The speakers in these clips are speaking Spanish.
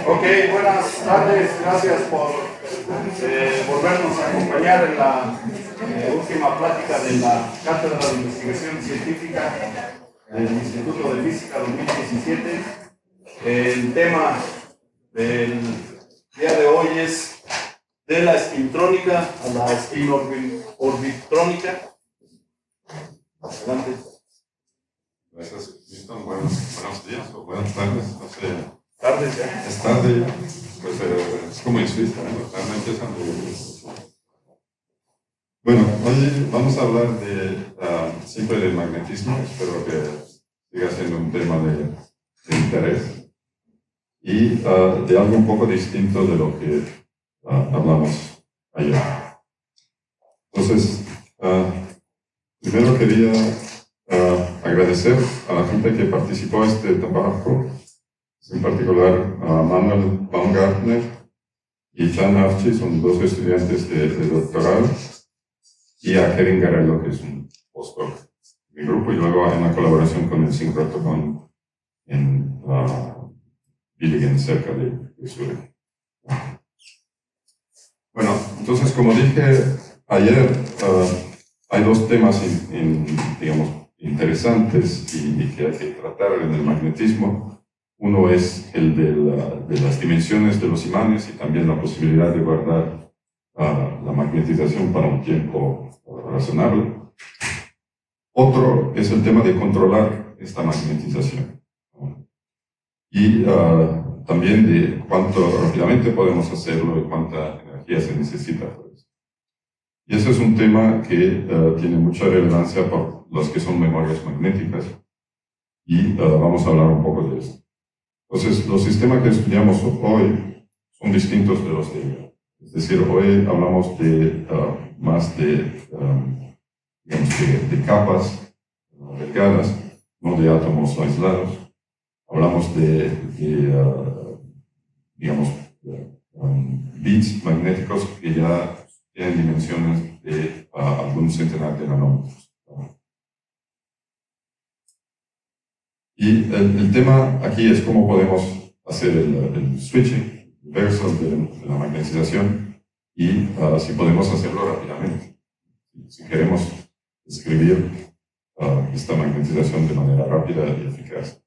Ok, buenas tardes, gracias por volvernos a acompañar en la última plática de la Cátedra de Investigación Científica del Instituto de Física 2017. El tema del día de hoy es de la espintrónica a la espinorbitrónica. Adelante. Gracias, Milton. Buenos días o buenas tardes. No sé. Tardes ya. Es tarde, pues es como en Suiza, ¿no? Tarde empiezan de... Bueno, hoy vamos a hablar siempre del magnetismo. Espero que siga siendo un tema de interés y de algo un poco distinto de lo que hablamos ayer. Entonces, primero quería agradecer a la gente que participó en este trabajo, en particular a Manuel Baumgartner y Jan Afci, son dos estudiantes de doctoral, y a Kevin Garello, que es un postdoc de mi grupo, y luego en la colaboración con el Synchrotron en Billingen, cerca de Zurich. Bueno, entonces, como dije ayer, hay dos temas digamos, interesantes y que hay que tratar en el magnetismo. Uno es el de las dimensiones de los imanes y también la posibilidad de guardar la magnetización para un tiempo razonable. Otro es el tema de controlar esta magnetización. Y también de cuánto rápidamente podemos hacerlo y cuánta energía se necesita por eso. Y ese es un tema que tiene mucha relevancia por los que son memorias magnéticas. Y vamos a hablar un poco de esto. Entonces, los sistemas que estudiamos hoy son distintos de los de ayer. Es decir, hoy hablamos más de capas delgadas, no de átomos aislados. Hablamos bits magnéticos que ya tienen dimensiones de algún centenar de nanómetros. Y el tema aquí es cómo podemos hacer el switching inverso de la magnetización y si podemos hacerlo rápidamente. Si queremos escribir esta magnetización de manera rápida y eficaz.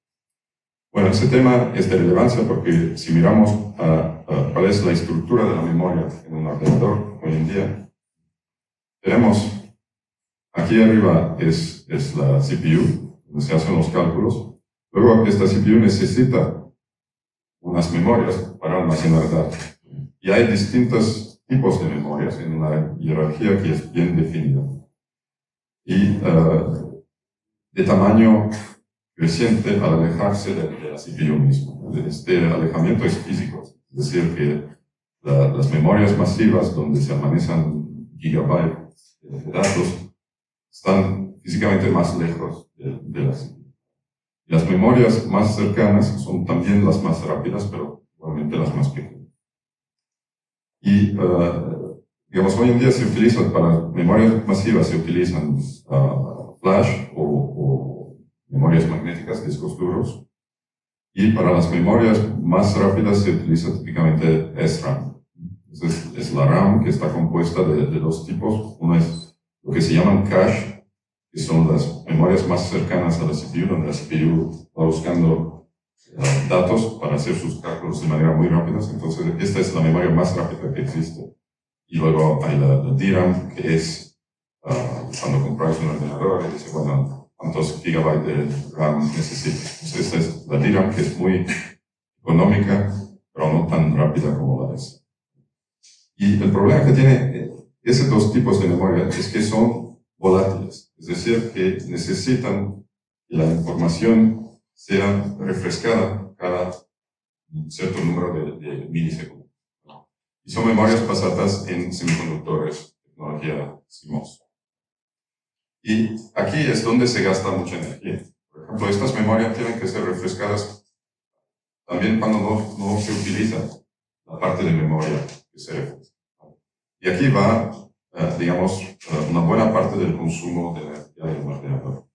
Bueno, ese tema es de relevancia porque si miramos cuál es la estructura de la memoria en un ordenador hoy en día, tenemos aquí arriba es la CPU, donde se hacen los cálculos. Luego, esta CPU necesita unas memorias para almacenar datos. Y hay distintos tipos de memorias en una jerarquía que es bien definida. Y de tamaño creciente al alejarse de la CPU misma. Este alejamiento es físico, es decir, que las memorias masivas donde se almacenan gigabytes de datos están físicamente más lejos de la CPU. Las memorias más cercanas son también las más rápidas, pero igualmente las más pequeñas. Y, digamos, hoy en día se utilizan, para memorias masivas se utilizan flash o memorias magnéticas, discos duros. Y para las memorias más rápidas se utiliza típicamente SRAM. Entonces, es la RAM que está compuesta de dos tipos. Uno es lo que se llaman cache, que son las memorias más cercanas a la CPU, donde la CPU va buscando datos para hacer sus cálculos de manera muy rápida. Entonces, esta es la memoria más rápida que existe. Y luego hay la DRAM, que es cuando compráis un ordenador y dice, bueno, ¿cuántos gigabytes de RAM necesitas? Entonces, esta es la DRAM, que es muy económica, pero no tan rápida como la S. Y el problema que tiene esos dos tipos de memoria es que son volátiles, es decir, que necesitan que la información sea refrescada cada cierto número de milisegundos. Y son memorias basadas en semiconductores, tecnología CMOS. Y aquí es donde se gasta mucha energía. Por ejemplo, estas memorias tienen que ser refrescadas también cuando no se utiliza la parte de memoria que se refresca. Y aquí va digamos, una buena parte del consumo de energía del ordenador.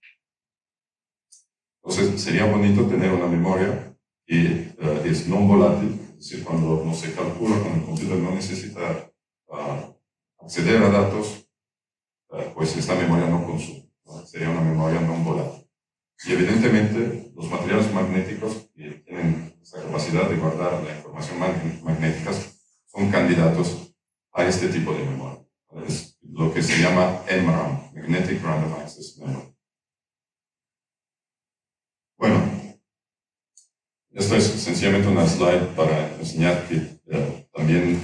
Entonces, sería bonito tener una memoria que es no volátil, es decir, cuando no se calcula, cuando el computer no necesita acceder a datos, pues esta memoria no consume, ¿no? Sería una memoria no volátil. Y evidentemente los materiales magnéticos que tienen esta capacidad de guardar la información magnética son candidatos a este tipo de memoria. Es lo que se llama MRAM, Magnetic Random Access Memory. Bueno, esto es sencillamente una slide para enseñar que también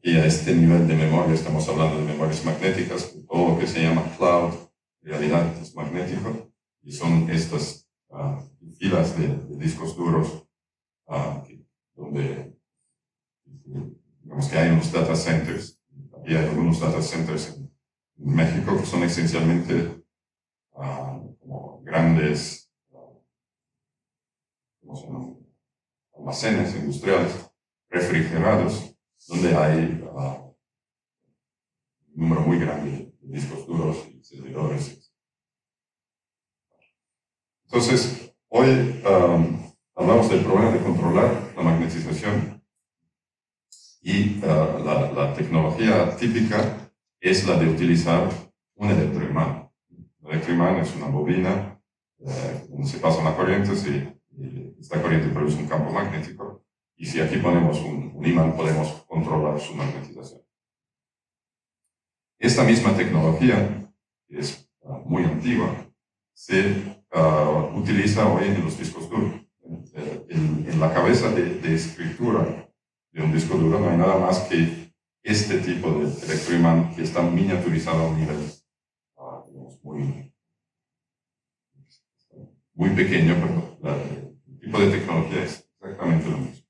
y a este nivel de memoria estamos hablando de memorias magnéticas, todo lo que se llama cloud, en realidad es magnético, y son estas filas de discos duros donde digamos que hay unos data centers, y hay algunos data centers en México que son esencialmente como grandes almacenes industriales refrigerados, donde hay un número muy grande de discos duros y servidores. Entonces, hoy hablamos del problema de controlar la magnetización y la tecnología típica es la de utilizar un electroimán. Un electroimán es una bobina donde se pasa una corriente y esta corriente produce un campo magnético. Y si aquí ponemos un imán, podemos controlar su magnetización. Esta misma tecnología, que es muy antigua, se utiliza hoy en los discos duros. En la cabeza de escritura de un disco duro no hay nada más que este tipo de electroimán que está miniaturizado a un nivel digamos, muy pequeño, pero el tipo de tecnología es exactamente lo mismo.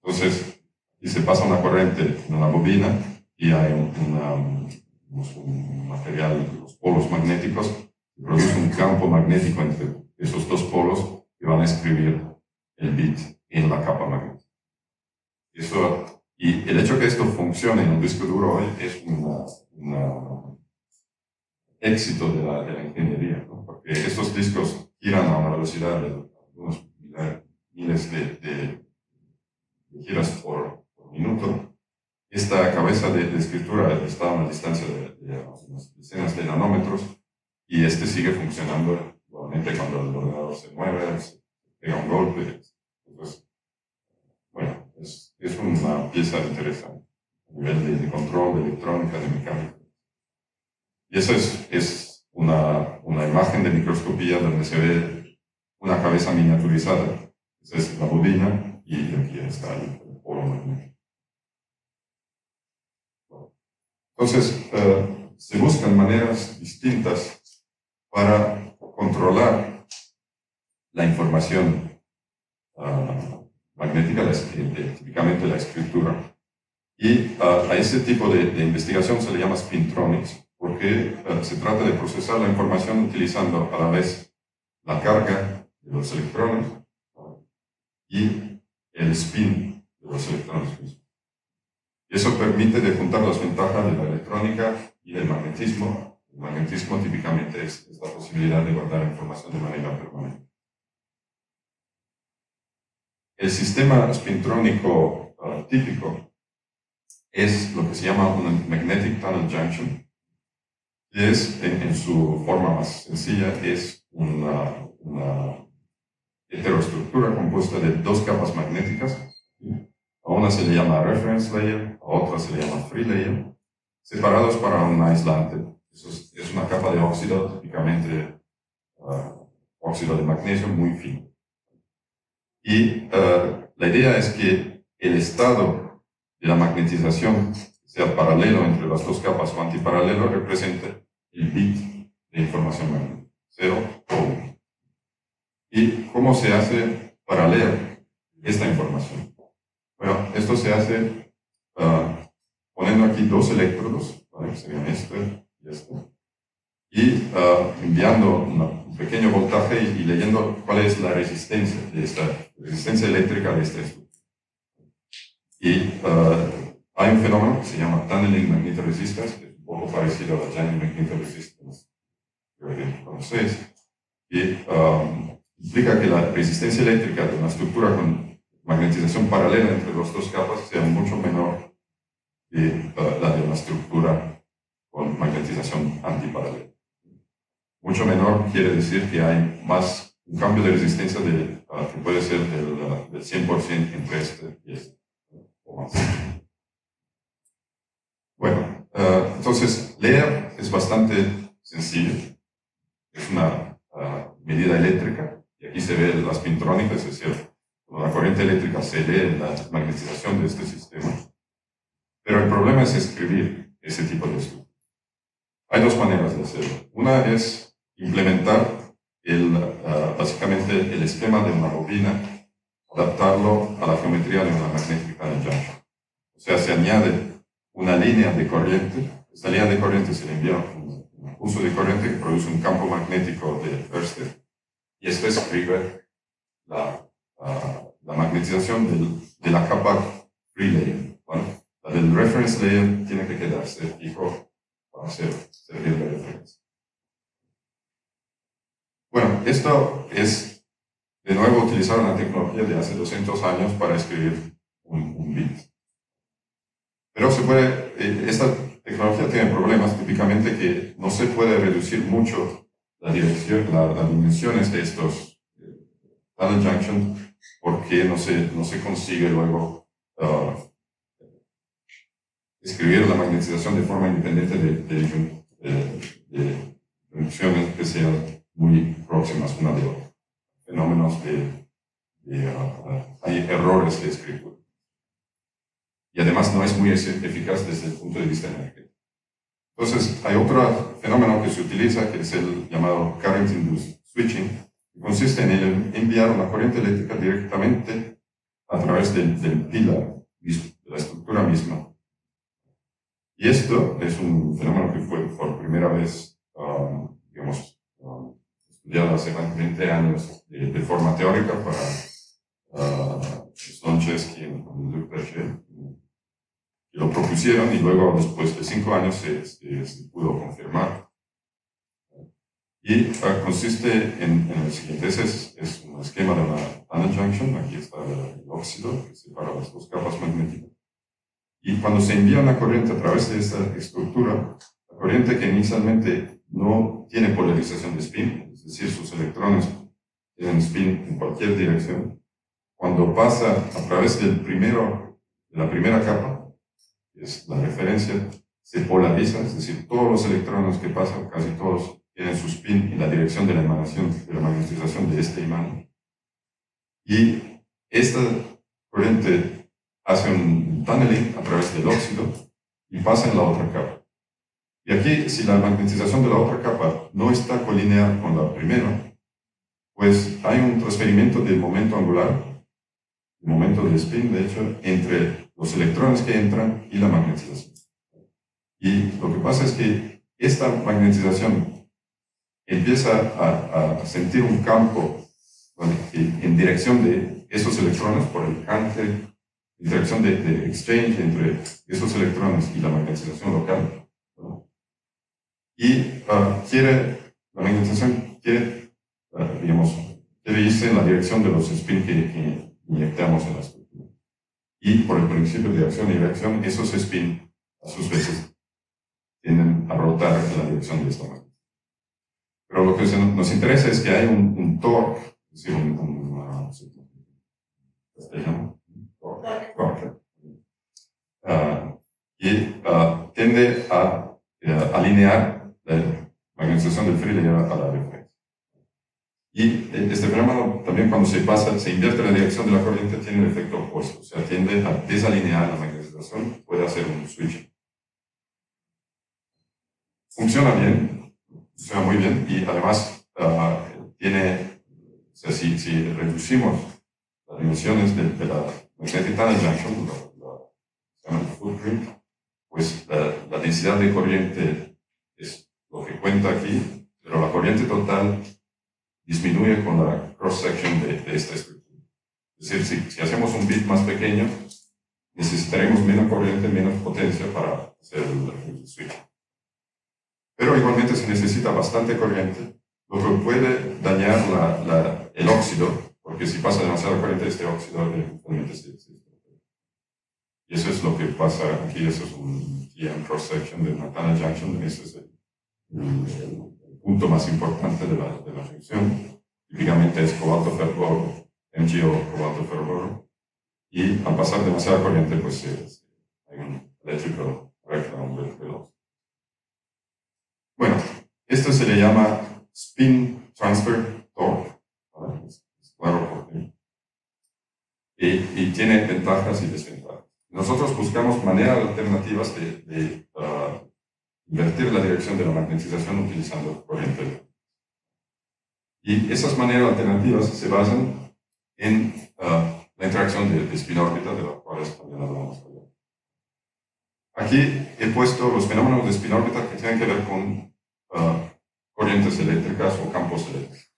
Entonces, y se pasa una corriente en una bobina y hay un material, los polos magnéticos, que produce un campo magnético entre esos dos polos que van a escribir el bit en la capa magnética. Y el hecho que esto funcione en un disco duro hoy es un éxito de la ingeniería, ¿no? Porque estos discos giran a una velocidad de algunos miles de giras por minuto. Esta cabeza de escritura está a una distancia de unas decenas de nanómetros y sigue funcionando igualmente cuando el ordenador se mueve, se pega un golpe. Entonces, bueno, es una pieza interesante a nivel de control, de electrónica, de mecánica. Y esa es una imagen de microscopía donde se ve una cabeza miniaturizada. Esa es la bobina y aquí está el polo magnético. Entonces, se buscan maneras distintas para controlar la información magnética, típicamente la escritura. Y a ese tipo de investigación se le llama spintronics, porque se trata de procesar la información utilizando a la vez la carga de los electrones y el spin de los electrones mismos. Y eso permite de juntar las ventajas de la electrónica y del magnetismo. El magnetismo típicamente es la posibilidad de guardar información de manera permanente. El sistema spintrónico típico es lo que se llama una magnetic tunnel junction, y es, en su forma más sencilla, es una heteroestructura compuesta de dos capas magnéticas. A una se le llama reference layer, a otra se le llama free layer, separados para un aislante. Eso es una capa de óxido, típicamente óxido de magnesio muy fino. Y la idea es que el estado de la magnetización sea paralelo entre las dos capas o antiparalelo, represente el bit de información magnética, 0 o 1. ¿Y cómo se hace para leer esta información? Bueno, esto se hace poniendo aquí dos electrodos, ¿vale? Serían este y este, y enviando un pequeño voltaje y leyendo cuál es la resistencia eléctrica de esta estructura. Y hay un fenómeno que se llama tunneling magnetic resistance, que es un poco parecido a la Jamming magnetic resistance que conocéis, y implica que la resistencia eléctrica de una estructura con magnetización paralela entre las dos capas sea mucho menor que la de una estructura con magnetización antiparalela. Mucho menor quiere decir que hay más un cambio de resistencia que puede ser del 100% entre este y este, o más. Bueno, entonces leer es bastante sencillo. Es una medida eléctrica, y aquí se ve la spintrónica, es decir, con la corriente eléctrica se lee la magnetización de este sistema. Pero el problema es escribir ese tipo de estudio. Hay dos maneras de hacerlo. Una es implementar básicamente el esquema de una bobina, adaptarlo a la geometría de una magnetic tunnel junction. O sea, se añade una línea de corriente. Esta línea de corriente se le envía un impulso de corriente que produce un campo magnético de Ørsted. Y esto escribe la magnetización de la capa free layer. ¿Vale? La del reference layer tiene que quedarse fijo para servir de referencia. Bueno, esto es, de nuevo, utilizar una tecnología de hace 200 años para escribir un bit. Pero esta tecnología tiene problemas, típicamente que no se puede reducir mucho las dimensiones de estos tunnel junction, porque no se consigue luego escribir la magnetización de forma independiente de junciones que sean muy próximas una de otra. Fenómenos hay errores de escritura. Y además no es muy eficaz desde el punto de vista energético. Entonces, hay otro fenómeno que se utiliza, que es el llamado Current Induced Switching, que consiste en enviar una corriente eléctrica directamente a través del pilar, de la estructura misma. Y esto es un fenómeno que fue por primera vez, estudiado hace 20 años de forma teórica para Slonczewski y Luc Berger, que lo propusieron y luego después de 5 años se pudo confirmar. Y consiste en el siguiente: ese es un esquema de una tunnel junction. Aquí está el óxido que separa las dos capas magnéticas. Y cuando se envía una corriente a través de esta estructura, la corriente que inicialmente no tiene polarización de spin, es decir, sus electrones tienen spin en cualquier dirección, cuando pasa a través de la primera capa, que es la referencia, se polariza, es decir, todos los electrones que pasan, casi todos, tienen su spin en la dirección de la emanación, de la magnetización de este imán. Y esta corriente hace un tunneling a través del óxido y pasa en la otra capa. Y aquí, si la magnetización de la otra capa no está colineal con la primera, pues hay un transferimiento del momento angular, el momento del spin, de hecho, entre los electrones que entran y la magnetización. Y lo que pasa es que esta magnetización empieza a sentir un campo, bueno, en dirección de esos electrones por el cante, interacción de exchange entre esos electrones y la magnetización local, ¿no? Y la magnetización quiere irse en la dirección de los spin que inyectamos en la estructura. Y por el principio de acción y reacción, esos spin a sus veces tienden a rotar en la dirección de esta magnitud. Pero lo que nos interesa es que hay un torque, es decir, tiende a alinear la magnetización del free layer a la referencia. Y este fenómeno también, cuando se invierte la dirección de la corriente, tiene el efecto opuesto, o sea, tiende a desalinear la magnetización, puede hacer un switch. Funciona bien, funciona muy bien, y además o sea, si reducimos las dimensiones de la magnetic tunnel junction, se llama el footprint, pues la densidad de corriente es lo que cuenta aquí, pero la corriente total disminuye con la cross-section de esta estructura. Es decir, si hacemos un bit más pequeño, necesitaremos menos corriente, menos potencia para hacer el switch. Pero igualmente se necesita bastante corriente, lo que puede dañar el óxido, porque si pasa demasiada corriente, este óxido eventualmente se estropea. Y eso es lo que pasa aquí. Eso es un TM cross-section de una tunnel junction. Ese es el punto más importante de la reacción. Típicamente es cobalto-ferroboro, MgO cobalto-ferroboro. Y al pasar demasiada corriente, pues hay un electrical breakdown veloz. Bueno, esto se le llama spin transfer torque. Es claro por qué. Y tiene ventajas y desventajas. Nosotros buscamos maneras alternativas de invertir la dirección de la magnetización utilizando corriente. Y esas maneras alternativas se basan en la interacción de spin-órbita, de la cual también hablamos ayer. Aquí he puesto los fenómenos de spin-órbita que tienen que ver con corrientes eléctricas o campos eléctricos.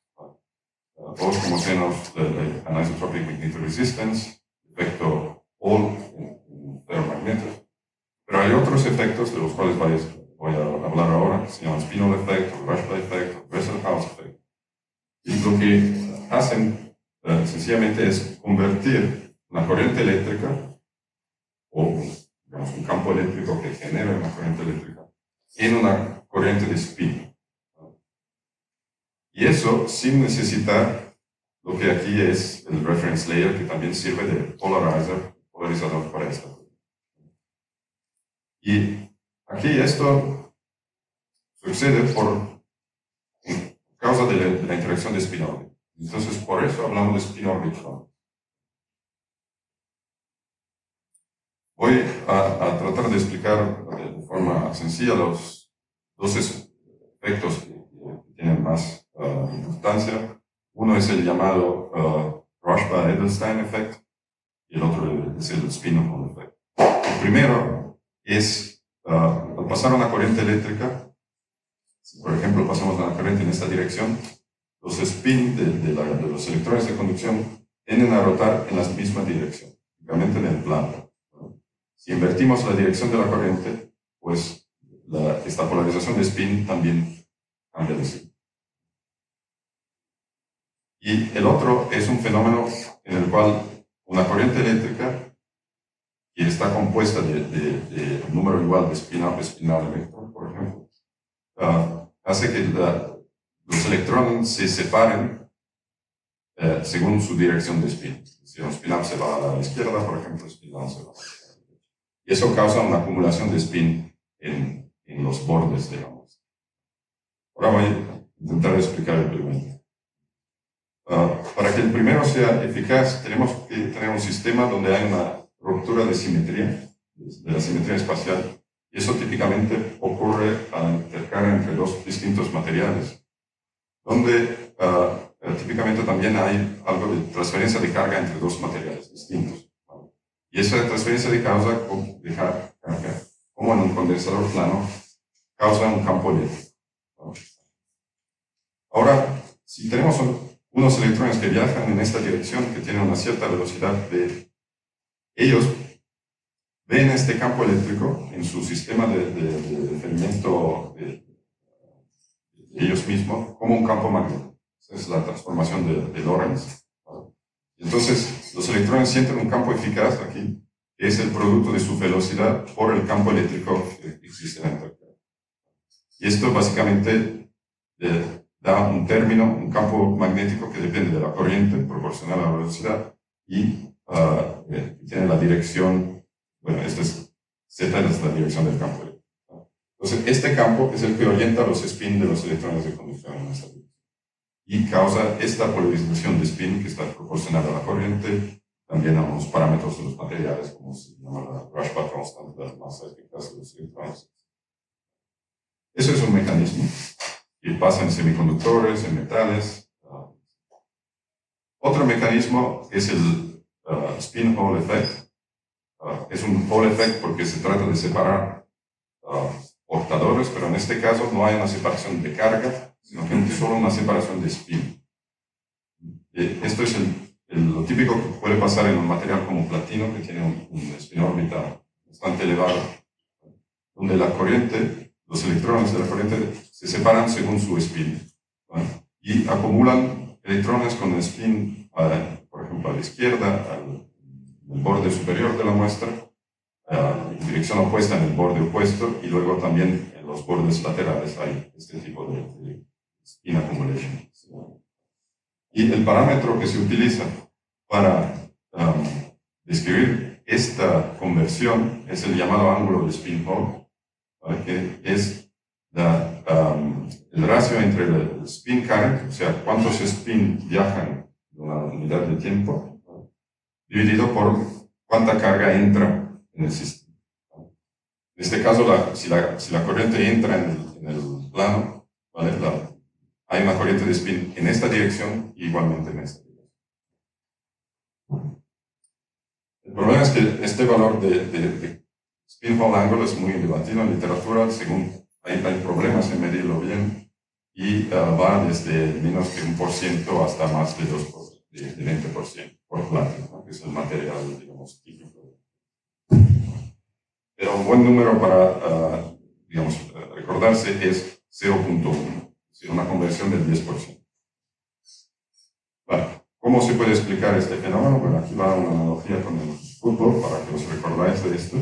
Todos conocemos el anisotropic magnetic resistance, efecto Hall en ferromagnetos, pero hay otros efectos de los cuales voy a hablar ahora, que se llaman spin-Hall effect, o Rashba effect, o Wesselhaus effect. Y lo que hacen sencillamente es convertir una corriente eléctrica, o digamos, un campo eléctrico que genera una corriente eléctrica, en una corriente de spin. Y eso sin necesitar lo que aquí es el reference layer, que también sirve de polarizador para esta. Y aquí esto sucede por causa de la interacción de spin-orbit. Entonces, por eso hablamos de spin-orbit. Voy a tratar de explicar de forma sencilla los dos efectos que tienen más importancia. Uno es el llamado Rashba-Edelstein effect y el otro es el spin-Hall effect. El primero es, al pasar una corriente eléctrica, si por ejemplo pasamos una corriente en esta dirección, los spin de los electrones de conducción tienden a rotar en la misma dirección, únicamente en el plano. Si invertimos la dirección de la corriente, pues esta polarización de spin también cambia de signo. Y el otro es un fenómeno en el cual una corriente eléctrica, que está compuesta de un número igual de spin-up, spin-out electron, por ejemplo, hace que los electrones se separen según su dirección de spin. Si un spin-up se va a la izquierda, por ejemplo, spin-out se va a la derecha. Y eso causa una acumulación de spin en los bordes, digamos. Ahora voy a intentar explicar el primero. Para que el primero sea eficaz, tenemos que tener un sistema donde hay una ruptura de simetría, de la simetría espacial, y eso típicamente ocurre al intercambio entre dos distintos materiales, donde típicamente también hay algo de transferencia de carga entre dos materiales distintos. Y esa transferencia de carga, como en un condensador plano, causa un campo eléctrico. Ahora, si tenemos unos electrones que viajan en esta dirección, que tienen una cierta velocidad v, ellos ven este campo eléctrico en su sistema de experimento de ellos mismos como un campo magnético. Esa es la transformación de Lorentz. Entonces, los electrones sienten un campo eficaz aquí, que es el producto de su velocidad por el campo eléctrico que existe en la interacción. Y esto básicamente da un término, un campo magnético que depende de la corriente proporcional a la velocidad y tiene la dirección, bueno, Z es la dirección del campo eléctrico. Entonces, este campo es el que orienta los spin de los electrones de conducción en esa dirección. Y causa esta polarización de spin que está proporcional a la corriente, también a unos parámetros de los materiales, como se llama la Rashba constant, la masa eficaz de los electrones. Eso es un mecanismo que pasa en semiconductores, en metales. Otro mecanismo es el spin-Hall effect. Es un Hall effect porque se trata de separar portadores, pero en este caso no hay una separación de carga, sino que solo una separación de spin. Esto es lo típico que puede pasar en un material como platino, que tiene un spin órbita bastante elevado, donde la corriente, los electrones de la corriente se separan según su spin, ¿vale? Y acumulan electrones con el spin por ejemplo, a la izquierda, al borde superior de la muestra, en dirección opuesta en el borde opuesto, y luego también en los bordes laterales hay este tipo de spin accumulation. Y el parámetro que se utiliza para describir esta conversión es el llamado ángulo de spin Hall, que es el ratio entre el spin current, o sea, cuántos spin viajan en una unidad de tiempo, dividido por cuánta carga entra en el sistema. En este caso, si la corriente entra en el plano, ¿vale? Hay una corriente de spin en esta dirección y igualmente en esta dirección. El problema es que este valor de spin Hall angle es muy debatido en literatura, según hay problemas en medirlo bien, y va desde menos que 1% hasta más de 20% por plato, ¿no? Que es el material, digamos, típico. Pero un buen número para, digamos, recordarse es 0.1, es decir, una conversión del 10%. Vale. ¿Cómo se puede explicar este fenómeno? Bueno, aquí va una analogía con el fútbol para que os recordáis de esto.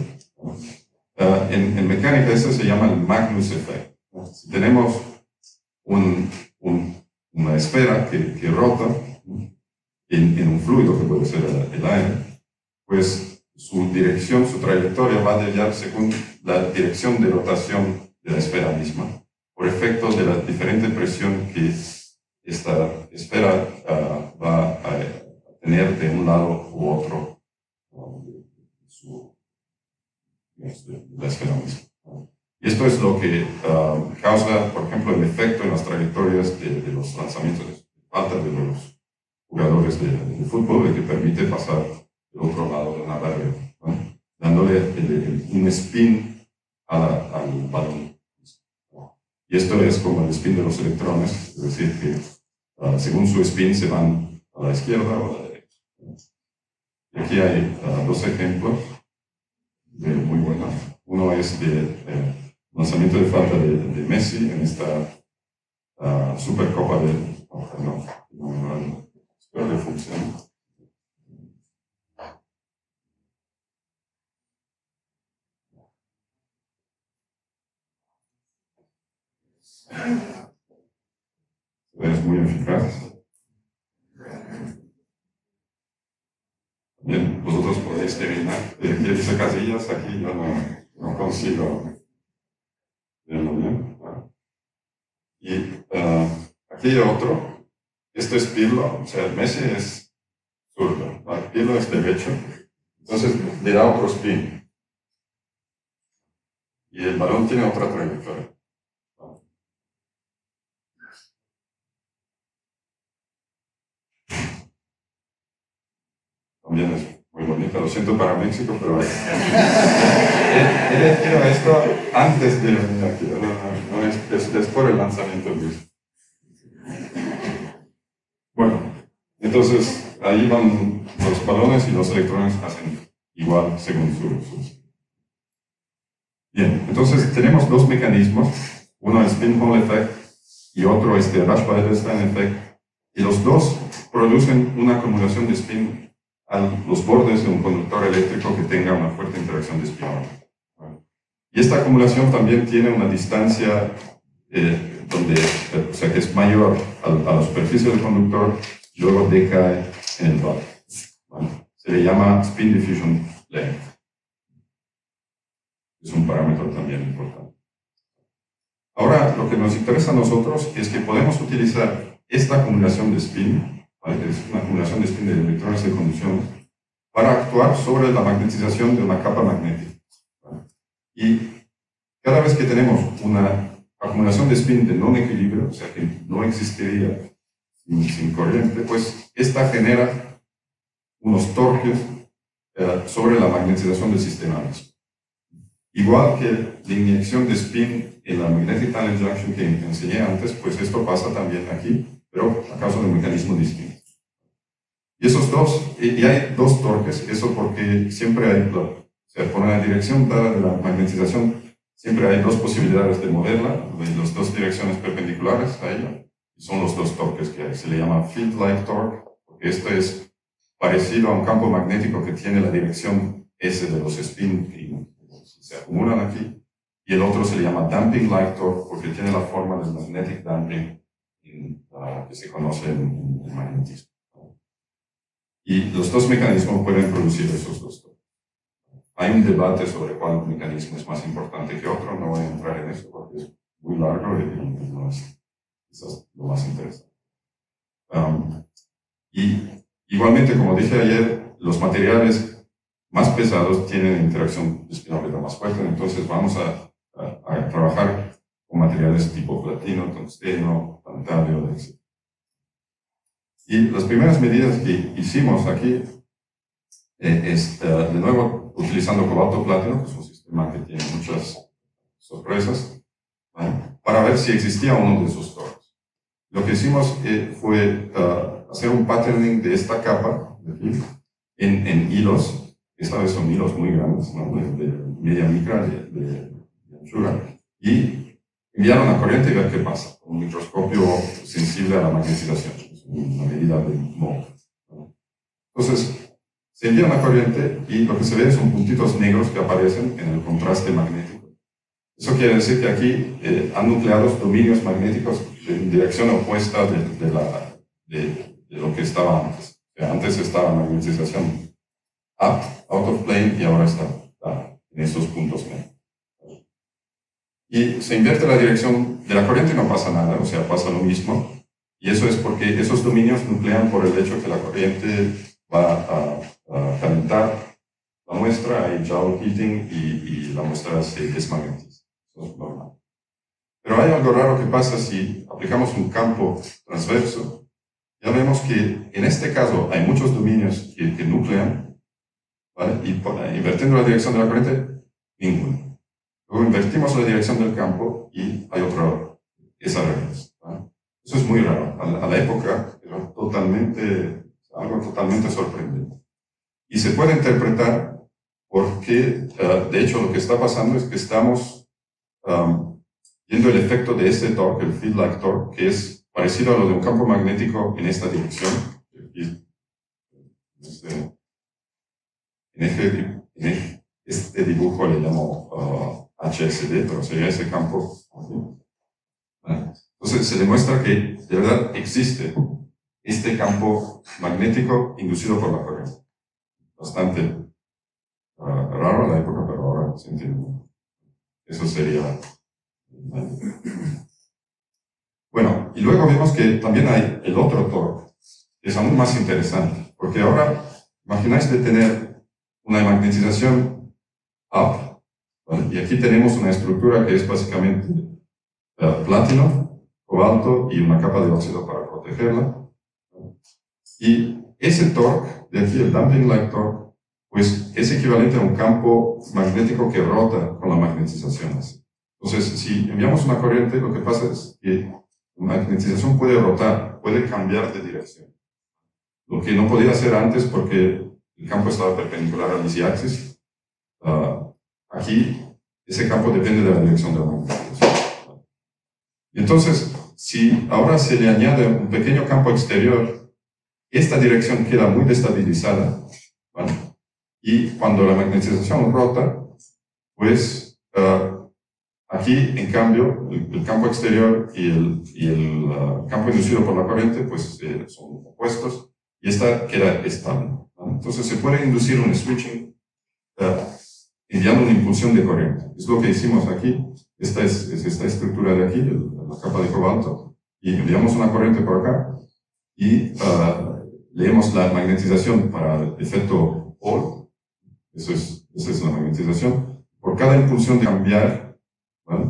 En mecánica esto se llama el Magnus Effect. Si tenemos una esfera que rota en un fluido que puede ser el aire, pues su dirección, su trayectoria va a desviar según la dirección de rotación de la esfera misma, por efecto de la diferente presión que esta esfera va a tener de un lado u otro de la esfera misma. Y esto es lo que causa, por ejemplo, el efecto en las trayectorias de los lanzamientos de falta de los jugadores de fútbol, que permite pasar del otro lado de una barrera, ¿no? Dándole un spin al balón. Y esto es como el spin de los electrones, es decir, que según su spin se van a la izquierda o a la derecha. Y aquí hay dos ejemplos muy buenos. Uno es de lanzamiento de falta de Messi en esta Supercopa del... espero que funcione. Es muy eficaz. Bien, vosotros podéis terminar. Aquí dice casillas, aquí yo no consigo verlo bien. Y aquí hay otro. Esto es Pirlo, o sea, Messi es zurdo, Pirlo es derecho. Entonces le da otro spin. Y el balón tiene otra trayectoria. También es muy bonita, lo siento para México, pero he elegido esto antes de venir aquí, no es por el lanzamiento mismo. Bueno, entonces ahí van los balones y los electrones hacen igual según su. Bien, entonces tenemos dos mecanismos, uno es spin Hall effect y otro es el Rush-Wallerstein effect, y los dos producen una acumulación de spin a los bordes de un conductor eléctrico que tenga una fuerte interacción de spin. Y esta acumulación también tiene una distancia o sea, que es mayor a la superficie del conductor y luego decae en el valve. Se le llama spin diffusion length. Es un parámetro también importante. Ahora, lo que nos interesa a nosotros es que podemos utilizar esta acumulación de spin, ¿vale? Es una acumulación de spin de electrones de conducción, para actuar sobre la magnetización de una capa magnética, ¿vale? Y cada vez que tenemos una acumulación de spin de non equilibrio, o sea que no existiría sin corriente, pues esta genera unos torques sobre la magnetización del sistema mismo. Igual que la inyección de spin en la magnetic talent junction que enseñé antes, pues esto pasa también aquí, pero a causa de un mecanismo distinto. Y esos dos, y hay dos torques, eso porque siempre hay, o sea, por una dirección dada de la magnetización, siempre hay dos posibilidades de moverla, de las dos direcciones perpendiculares a ella, y son los dos torques que hay. Se le llama field-like torque, porque este es parecido a un campo magnético que tiene la dirección S de los spin que se acumulan aquí, y el otro se le llama damping light torque porque tiene la forma del magnetic damping que se conoce en el magnetismo. Y los dos mecanismos pueden producir esos dos torques. Hay un debate sobre cuál mecanismo es más importante que otro, no voy a entrar en eso porque es muy largo y no es quizás lo más interesante. Y igualmente, como dije ayer, los materiales más pesados tienen interacción espinórbita más fuerte, entonces vamos a trabajar con materiales tipo platino, tungsteno, tantalio, etc. Y las primeras medidas que hicimos aquí es, de nuevo, utilizando cobalto-platino, que es un sistema que tiene muchas sorpresas, ¿vale?, para ver si existía uno de esos torques. Lo que hicimos fue hacer un patterning de esta capa de aquí en hilos. Esta vez son hilos muy grandes, ¿no?, de media micra de anchura, y enviar una corriente y ver qué pasa, con un microscopio sensible a la magnetización, es una medida de Mohs. Entonces, se envía una corriente y lo que se ve son puntitos negros que aparecen en el contraste magnético. Eso quiere decir que aquí han nucleado dominios magnéticos en dirección opuesta de lo que estaba antes. O sea, antes estaba magnetización up, out of plane, y ahora está en estos puntos negros. Y se invierte la dirección de la corriente y no pasa nada, o sea, pasa lo mismo. Y eso es porque esos dominios nuclean por el hecho que la corriente va a calentar la muestra, hay Joule heating y la muestra se desmagnetiza. Eso es normal. Pero hay algo raro que pasa si aplicamos un campo transverso. Ya vemos que en este caso hay muchos dominios que nuclean, ¿vale?, y invirtiendo la dirección de la corriente, ninguno. Luego invertimos la dirección del campo y hay otro, es al revés, ¿vale? Eso es muy raro. A la época era algo totalmente sorprendente. Y se puede interpretar porque, de hecho, lo que está pasando es que estamos viendo el efecto de este torque, el field-like torque, que es parecido a lo de un campo magnético en esta dirección. En este dibujo le llamo HSD, pero sería ese campo. ¿Vale? Entonces se demuestra que de verdad existe este campo magnético inducido por la corriente. Bastante raro en la época, pero ahora se entiende. Eso sería. Bueno, y luego vemos que también hay el otro torque, que es aún más interesante, porque ahora imagináis de tener una magnetización up, ¿vale?, y aquí tenemos una estructura que es básicamente platino, cobalto y una capa de óxido para protegerla. Y ese torque de aquí, el damping light torque, pues es equivalente a un campo magnético que rota con la magnetización. Entonces, si enviamos una corriente, lo que pasa es que la magnetización puede rotar, puede cambiar de dirección. Lo que no podía hacer antes porque el campo estaba perpendicular al easy axis. Aquí, ese campo depende de la dirección de la magnetización. Y entonces, si ahora se le añade un pequeño campo exterior, esta dirección queda muy destabilizada, ¿vale?, y cuando la magnetización rota, pues aquí, en cambio, el campo exterior y el campo inducido por la corriente pues son opuestos, y esta queda estable, ¿vale? Entonces se puede inducir un switching enviando una impulsión de corriente. Es lo que hicimos aquí. Esta es esta estructura de aquí, la capa de cobalto, y enviamos una corriente por acá y leemos la magnetización para el efecto Hall. Esa es la magnetización. Por cada impulsión de cambiar, ¿vale?,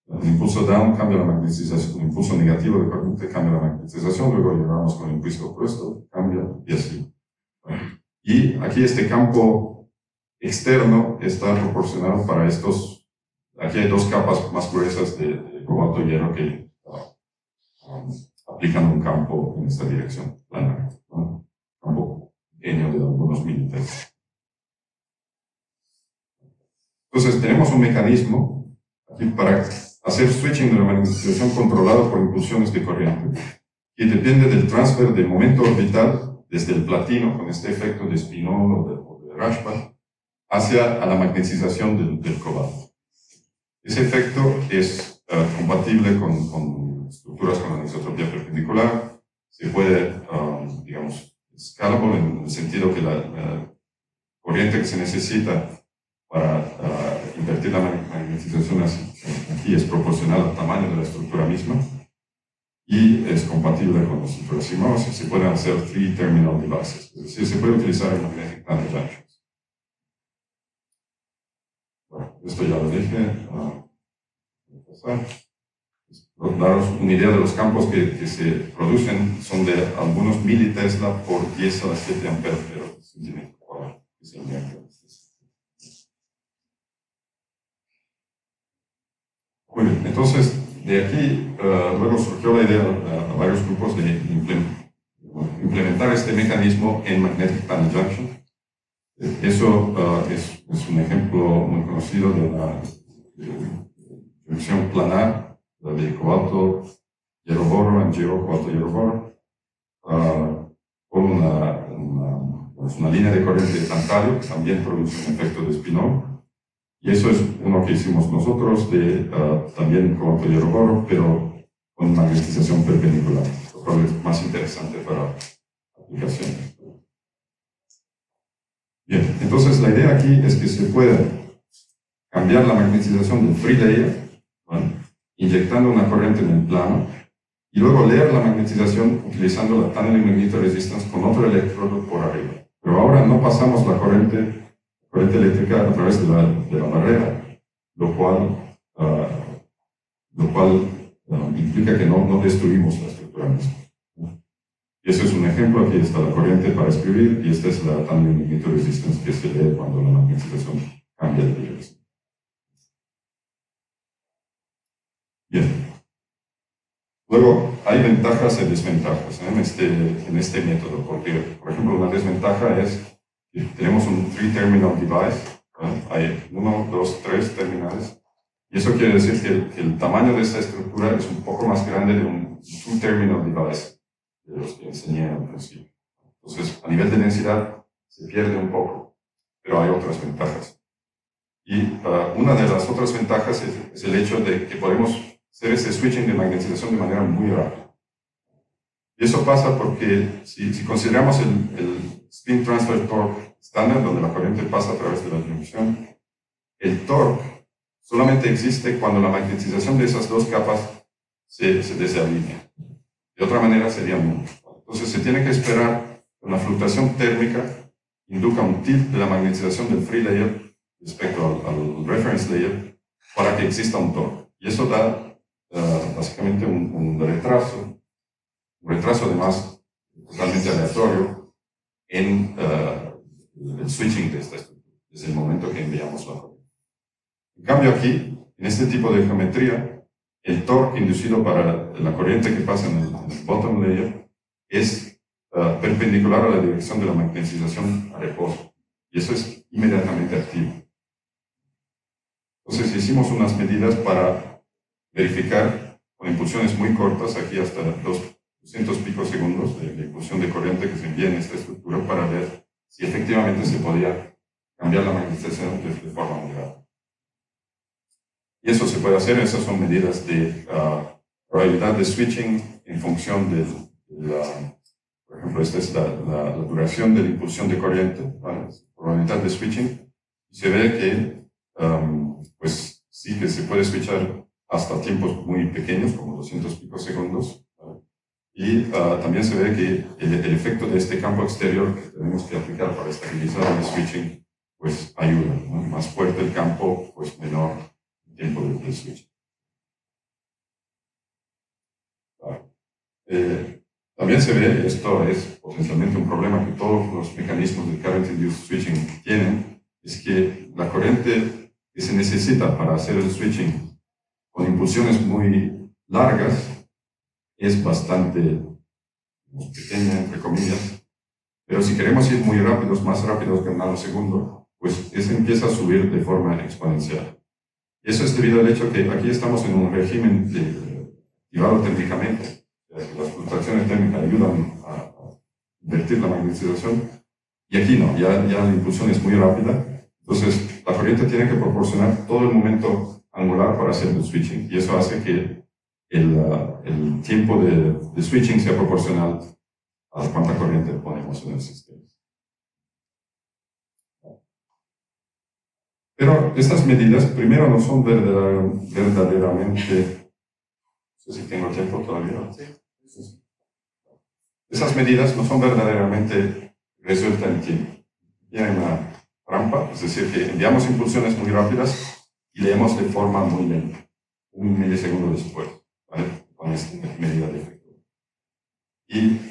un impulso down cambia la magnetización, un impulso negativo de corriente cambia la magnetización, luego llevamos con el impulso opuesto, cambia y así, ¿vale? Y aquí este campo externo está proporcionado para estos. Aquí hay dos capas más gruesas de cobalto y hierro que aplican un campo en esta dirección, plana, ¿no? Campo pequeño de algunos milímetros. Entonces tenemos un mecanismo aquí para hacer switching de la magnetización controlado por impulsiones de corriente, que depende del transfer de momento orbital desde el platino, con este efecto de spin-on o de Rashba, hacia a la magnetización del cobalto. Ese efecto es compatible con estructuras con anisotropía perpendicular. Se puede, digamos, scalable en el sentido que la corriente que se necesita para invertir la magnetización aquí es proporcional al tamaño de la estructura misma y es compatible con las estructuras CMOS y se pueden hacer 3-terminal devices, es decir, se puede utilizar en magnetic band junctions. Bueno, esto ya lo dije. Daros una idea de los campos que se producen, son de algunos militesla por 10 a la 7 amperes por centímetro cuadrado. Muy bien, entonces de aquí luego surgió la idea a varios grupos de implementar este mecanismo en magnetic band junction. Eso es un ejemplo muy conocido de la junción planar, la de cobalto hierro-boro, MgO, cobalto hierro-boro, con una línea de corriente de tantalio que también produce un efecto de spin-off. Y eso es uno que hicimos nosotros, también cobalto hierro-boro, pero con magnetización perpendicular, lo cual es más interesante para aplicaciones. Bien, entonces la idea aquí es que se pueda cambiar la magnetización del free layer, ¿vale?, inyectando una corriente en el plano, y luego leer la magnetización utilizando la tunneling magnetic resistance con otro electrodo por arriba. Pero ahora no pasamos la corriente eléctrica a través de la barrera, lo cual implica que no destruimos la estructura misma. Y ese es un ejemplo. Aquí está la corriente para escribir y esta es la tunneling magnetic resistance que se lee cuando la magnetización cambia de dirección. Bien. Luego, hay ventajas y desventajas en este método, porque, por ejemplo, una desventaja es que tenemos un 3-terminal device, ¿no? Hay 1, 2, 3 terminales, y eso quiere decir que el tamaño de esta estructura es un poco más grande de un 2-terminal device, de los que enseñé al principio. Entonces, a nivel de densidad, se pierde un poco, pero hay otras ventajas. Y una de las otras ventajas es el hecho de que podemos hacer ese switching de magnetización de manera muy rápida. Y eso pasa porque si consideramos el spin transfer torque estándar, donde la corriente pasa a través de la junción, el torque solamente existe cuando la magnetización de esas dos capas se desalinea. De otra manera sería nulo. Entonces se tiene que esperar que una fluctuación térmica induca un tilt de la magnetización del free layer respecto al reference layer para que exista un torque. Y eso da básicamente un retraso además totalmente aleatorio en el switching de esta estructura, desde el momento que enviamos la corriente. En cambio aquí, en este tipo de geometría, el torque inducido para la corriente que pasa en el bottom layer es perpendicular a la dirección de la magnetización a reposo, y eso es inmediatamente activo. Entonces hicimos unas medidas para verificar con impulsiones muy cortas, aquí hasta 200 picosegundos de impulsión de corriente que se envía en esta estructura, para ver si efectivamente se podía cambiar la magnetización de forma muy rápida. Y eso se puede hacer, esas son medidas de probabilidad de switching en función de por ejemplo, esta es la duración de la impulsión de corriente, ¿vale?, probabilidad de switching, y se ve que pues sí que se puede switchar hasta tiempos muy pequeños, como 200 picosegundos, ¿vale? Y también se ve que el efecto de este campo exterior que tenemos que aplicar para estabilizar el switching, pues ayuda, ¿no? Más fuerte el campo, pues menor el tiempo de switching. También se ve, esto es potencialmente un problema que todos los mecanismos de current induced switching tienen, es que la corriente que se necesita para hacer el switching con impulsiones muy largas es bastante pequeña, entre comillas, pero si queremos ir muy rápidos, más rápidos que un nanosegundo, pues eso empieza a subir de forma exponencial. Y eso es debido al hecho que aquí estamos en un régimen activado térmicamente. Las fluctuaciones térmicas ayudan a invertir la magnetización, y aquí no, ya la impulsión es muy rápida, entonces la corriente tiene que proporcionar todo el momento angular para hacer el switching, y eso hace que el tiempo de switching sea proporcional a cuánta corriente ponemos en el sistema. Pero estas medidas, primero, no son verdaderamente, no sé si tengo tiempo todavía. Sí. Esas medidas no son verdaderamente resueltas en tiempo. Tienen una trampa, es decir, que enviamos impulsiones muy rápidas y leemos de forma muy lenta, 1 milisegundo después, ¿vale? Con esta medida de efecto. Y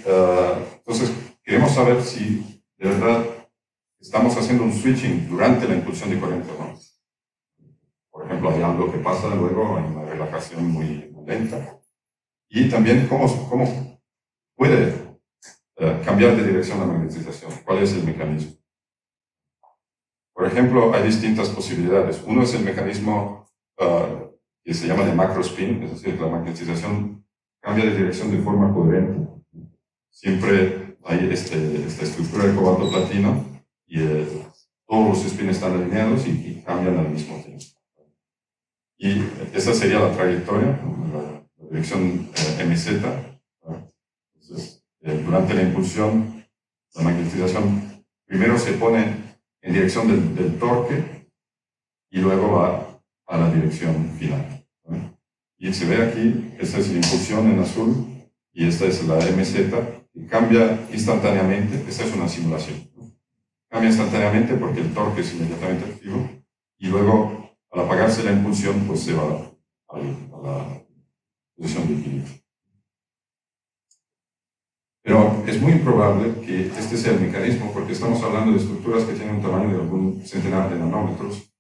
entonces queremos saber si de verdad estamos haciendo un switching durante la impulsión de corriente o no. Por ejemplo, hay algo que pasa luego en una relajación muy lenta. Y también cómo puede cambiar de dirección la magnetización. ¿Cuál es el mecanismo? Por ejemplo, hay distintas posibilidades. Uno es el mecanismo que se llama de macrospin, es decir, la magnetización cambia de dirección de forma coherente. Siempre hay esta estructura de cobalto-platino y todos los spins están alineados y cambian al mismo tiempo. Y esa sería la trayectoria, la dirección MZ. Entonces, durante la impulsión, la magnetización primero se pone en dirección del torque y luego va a la dirección final. Y se ve aquí, esta es la impulsión en azul y esta es la MZ, y cambia instantáneamente. Esta es una simulación. Cambia instantáneamente porque el torque es inmediatamente activo y luego, al apagarse la impulsión, pues se va a la posición de equilibrio. Pero es muy improbable que este sea el mecanismo porque estamos hablando de estructuras que tienen un tamaño de algún centenar de nanómetros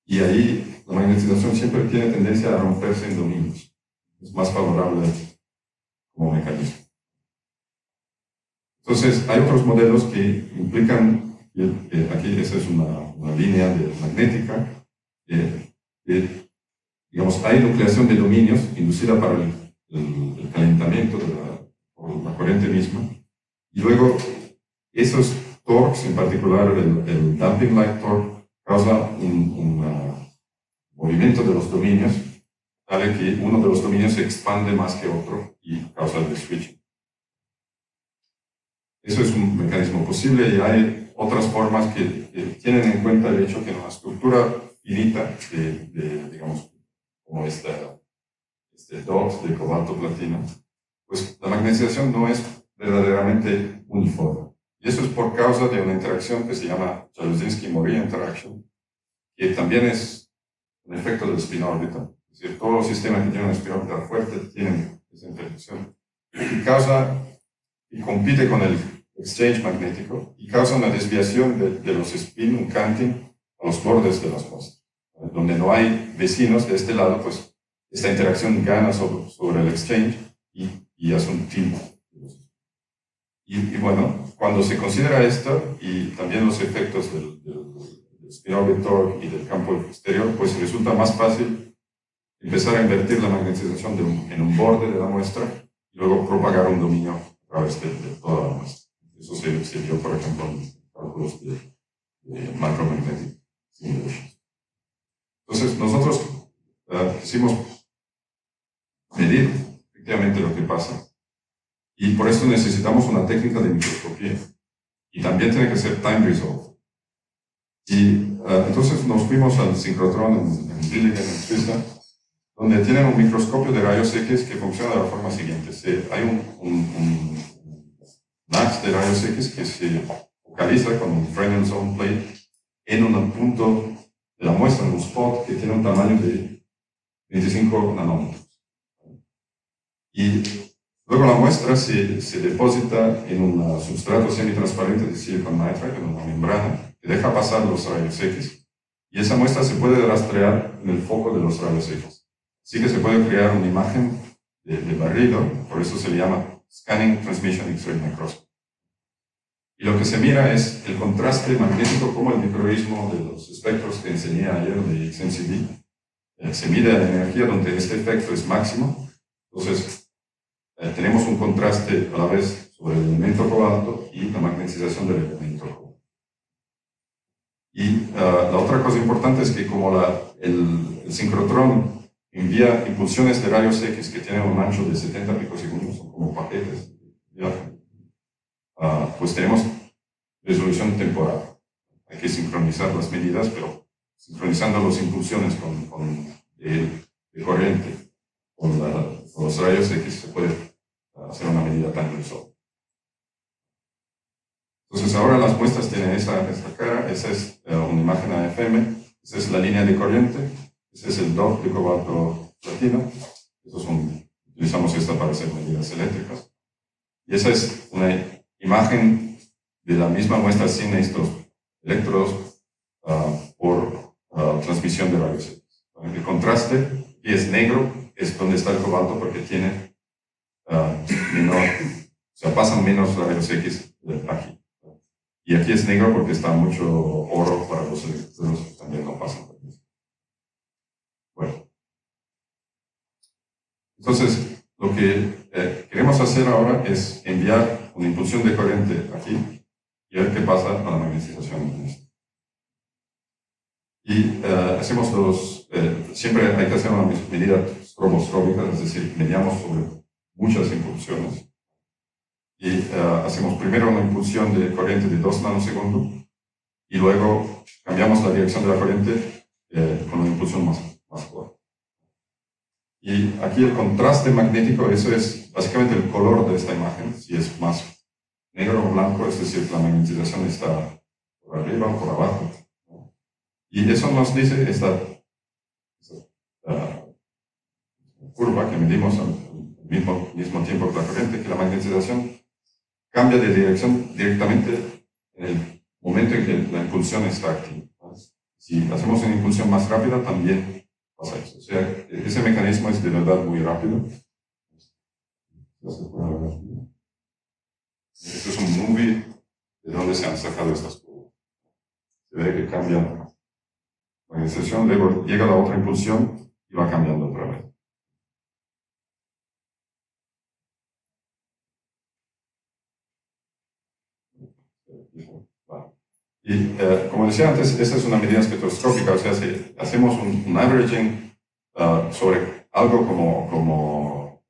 y ahí la magnetización siempre tiene tendencia a romperse en dominios. Es más favorable como mecanismo. Entonces, hay otros modelos que implican, aquí esa es una línea magnética, digamos, hay nucleación de dominios inducida para el calentamiento por la corriente misma, y luego esos torques, en particular el damping light torque, causa un movimiento de los dominios, tal que uno de los dominios se expande más que otro y causa el switching. Eso es un mecanismo posible y hay otras formas que tienen en cuenta el hecho que en una estructura finita, digamos, como este dot de cobalto-platino, pues la magnetización no es verdaderamente uniforme. Y eso es por causa de una interacción que se llama Jaruzelski-Moriya interaction, que también es un efecto del spin orbital. Es decir, todos los sistemas que tienen un spin orbital fuerte tienen esa interacción y compite con el exchange magnético y causa una desviación de los spin, un canting a los bordes de las muestras. Donde no hay vecinos de este lado, pues esta interacción gana sobre el exchange y hace un tilt. Y bueno, cuando se considera esto y también los efectos del spin orbital y del campo exterior, pues resulta más fácil empezar a invertir la magnetización en un borde de la muestra y luego propagar un dominio a través de toda la muestra. Eso se vio, por ejemplo, en cálculos de macromagnetic simulations. Entonces, nosotros quisimos medir efectivamente lo que pasa. Y por esto necesitamos una técnica de microscopía. Y también tiene que ser time resolved. Y entonces nos fuimos al sincrotrón en Dillingen, en Suiza, donde tienen un microscopio de rayos X que funciona de la forma siguiente. Hay un NAX de rayos X que se focaliza con un Fresnel zone plate en un punto de la muestra, en un spot que tiene un tamaño de 25 nanómetros. Y luego la muestra se deposita en un sustrato semitransparente de silicon nitride, en una membrana, que deja pasar los rayos X, y esa muestra se puede rastrear en el foco de los rayos X. Así que se puede crear una imagen de barrido, por eso se le llama Scanning Transmission X-ray Microscopy. Y lo que se mira es el contraste magnético, como el microísmo de los espectros que enseñé ayer de XMCD. Se mide la energía donde este efecto es máximo. Entonces, tenemos un contraste a la vez sobre el elemento cobalto y la magnetización del elemento cobalto. Y la otra cosa importante es que como el sincrotrón envía impulsiones de rayos X que tienen un ancho de 70 picosegundos, son como paquetes, pues tenemos resolución temporal. Hay que sincronizar las medidas, pero sincronizando las impulsiones de corriente con los rayos X se puede hacer una medida tan resuelta. Entonces ahora las muestras tienen esta cara, esa es una imagen AFM, esa es la línea de corriente, ese es el DOF de cobalto platino, utilizamos esta para hacer medidas eléctricas, y esa es una imagen de la misma muestra sin estos electrodos por transmisión de rayos X. El contraste, que es negro, es donde está el cobalto porque tiene pasan menos rayos X aquí. Y aquí es negro porque está mucho oro para los electrodos, también no pasan. Bueno. Entonces, lo que queremos hacer ahora es enviar una impulsión de corriente aquí y ver qué pasa a la magnetización. Y hacemos siempre hay que hacer una medida stroboscópica, es decir, mediamos sobre muchas impulsiones. Y hacemos primero una impulsión de corriente de 2 nanosegundos y luego cambiamos la dirección de la corriente con una impulsión más corta. Y aquí el contraste magnético, eso es básicamente el color de esta imagen, si es más negro o blanco, es decir, la magnetización está por arriba o por abajo. Y eso nos dice esta curva que medimos al mismo tiempo que la corriente, que la magnetización cambia de dirección directamente en el momento en que la impulsión está activa. Si hacemos una impulsión más rápida, también pasa eso. O sea, ese mecanismo es de verdad muy rápido. Este es un movie de donde se han sacado estas curvas. Se ve que cambia la magnetización, luego llega la otra impulsión y va cambiando otra vez. Y como decía antes, esta es una medida espectroscópica, o sea, si hacemos un averaging sobre algo como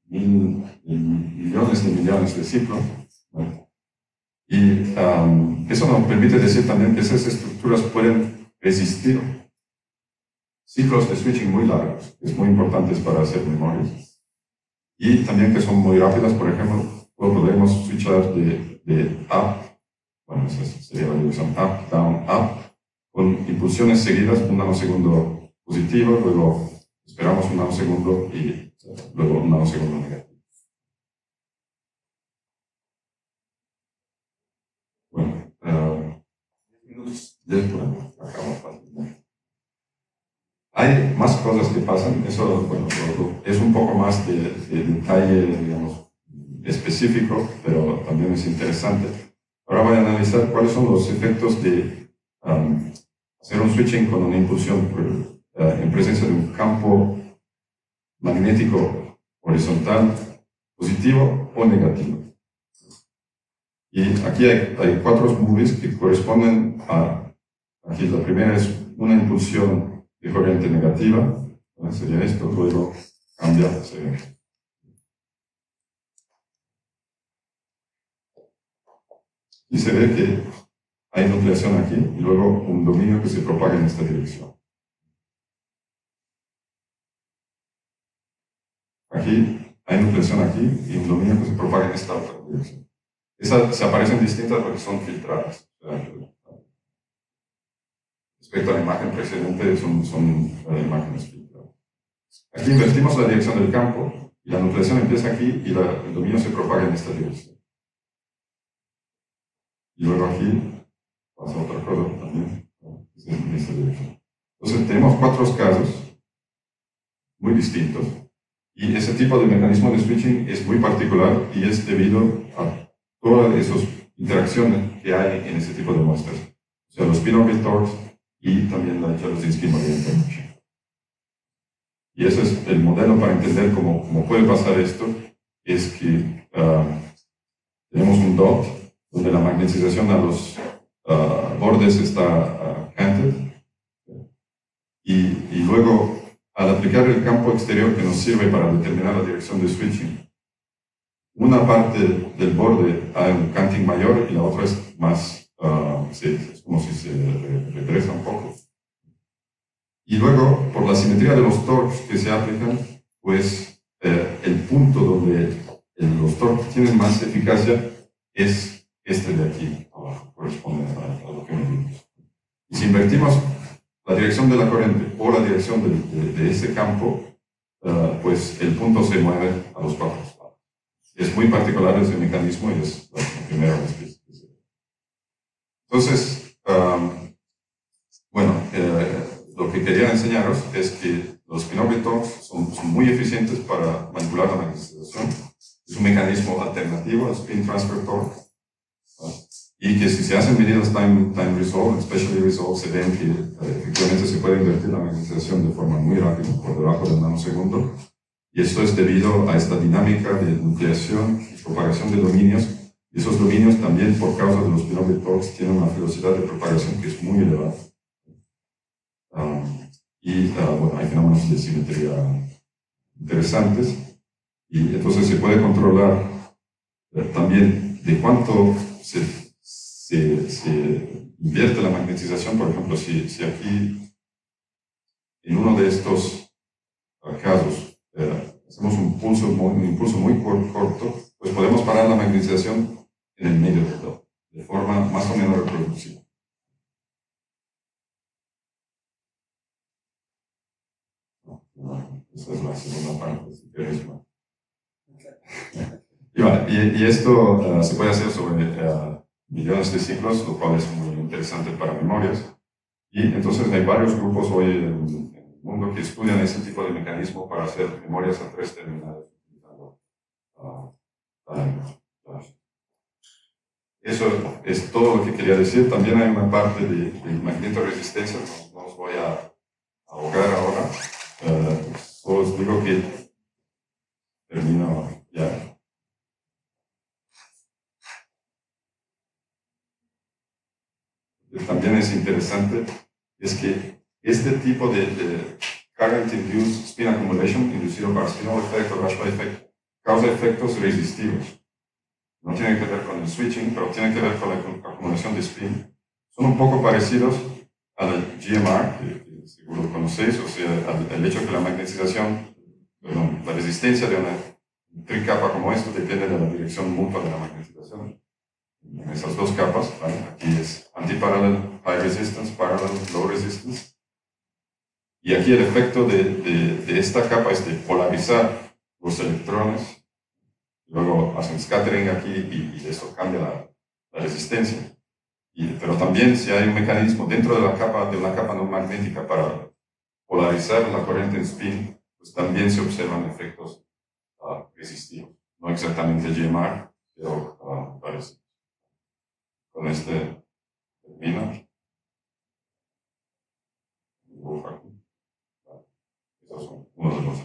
millones de millones de ciclos, ¿no? Y eso nos permite decir también que esas estructuras pueden resistir ciclos de switching muy largos, que es muy importantes para hacer memorias, y también que son muy rápidas. Por ejemplo, podemos switchar de up, bueno, esa sería la dirección up, down, up, con impulsiones seguidas, un nanosegundo positivo, luego esperamos un nanosegundo y luego un nanosegundo negativo. Bueno, acabamos fácilmente. Hay más cosas que pasan, eso bueno, es un poco más de detalle, digamos, específico, pero también es interesante. Ahora voy a analizar cuáles son los efectos de hacer un switching con una impulsión en presencia de un campo magnético horizontal positivo o negativo. Y aquí hay 4 movies que corresponden a, aquí la primera es una impulsión de corriente negativa, sería esto, luego cambia, y se ve que hay nucleación aquí y luego un dominio que se propaga en esta dirección. Aquí hay nucleación aquí y un dominio que se propaga en esta otra dirección. Esas se aparecen distintas porque son filtradas. Respecto a la imagen precedente, son imágenes filtradas. Aquí invertimos la dirección del campo y la nucleación empieza aquí y el dominio se propaga en esta dirección. Y luego aquí pasa otra cosa también, en esta dirección. Entonces tenemos 4 casos muy distintos y ese tipo de mecanismo de switching es muy particular y es debido a todas esas interacciones que hay en ese tipo de muestras. O sea, los spin-orbit torques y también la Jaroszewski-Morier interaction. Y ese es el modelo para entender cómo puede pasar esto, es que tenemos un dot donde la magnetización a los bordes está canted, y luego al aplicar el campo exterior que nos sirve para determinar la dirección de switching, una parte del borde hay un canting mayor y la otra es más, es como si se regresa un poco. Y luego, por la simetría de los torques que se aplican, pues el punto donde los torques tienen más eficacia es este de aquí abajo, corresponde a lo que medimos. Y si invertimos la dirección de la corriente o la dirección de ese campo, pues el punto se mueve a los cuatro lados. Es muy particular ese mecanismo y es la primera vez que se ve. Entonces, bueno, lo que quería enseñaros es que los spin-orbit torques son muy eficientes para manipular la magnetización. Es un mecanismo alternativo al spin transfer torque. Y que si se hacen medidas time resolve, especially resolve, se ven que efectivamente se puede invertir la magnetización de forma muy rápida, por debajo del nanosegundo. Y esto es debido a esta dinámica de nucleación y propagación de dominios. Y esos dominios también, por causa de los spin-orbit torques, tienen una velocidad de propagación que es muy elevada. Bueno, hay fenómenos de simetría interesantes. Y entonces se puede controlar también de cuánto se invierte la magnetización. Por ejemplo, si aquí en uno de estos casos hacemos un impulso muy corto, pues podemos parar la magnetización en el medio del dot, de forma más o menos reproducible. Esa es la segunda parte, si queréis. Y esto se puede hacer sobre millones de ciclos, lo cual es muy interesante para memorias. Y entonces hay varios grupos hoy en el mundo que estudian ese tipo de mecanismo para hacer memorias a 3 terminales. Eso es todo lo que quería decir. También hay una parte de magnetoresistencia, no os voy a ahogar ahora. Solo os digo que termino ya. También es interesante, es que este tipo de current induced spin accumulation, inducido por spinol effect o Rashba effect, causa efectos resistivos. No tiene que ver con el switching, pero tiene que ver con la acumulación de spin. Son un poco parecidos al GMR, que seguro conocéis, o sea, el hecho que la magnetización, perdón, la resistencia de una tricapa como esto depende de la dirección mutua de la magnetización. En esas dos capas, ¿vale? Aquí es antiparallel, high resistance, parallel, low resistance. Y aquí el efecto de esta capa es de polarizar los electrones, luego hacen scattering aquí y eso cambia la resistencia. Pero también si hay un mecanismo dentro de una capa no magnética para polarizar la corriente en spin, pues también se observan efectos resistivos. No exactamente GMR, pero parece. Con este termino. Esos son uno de los.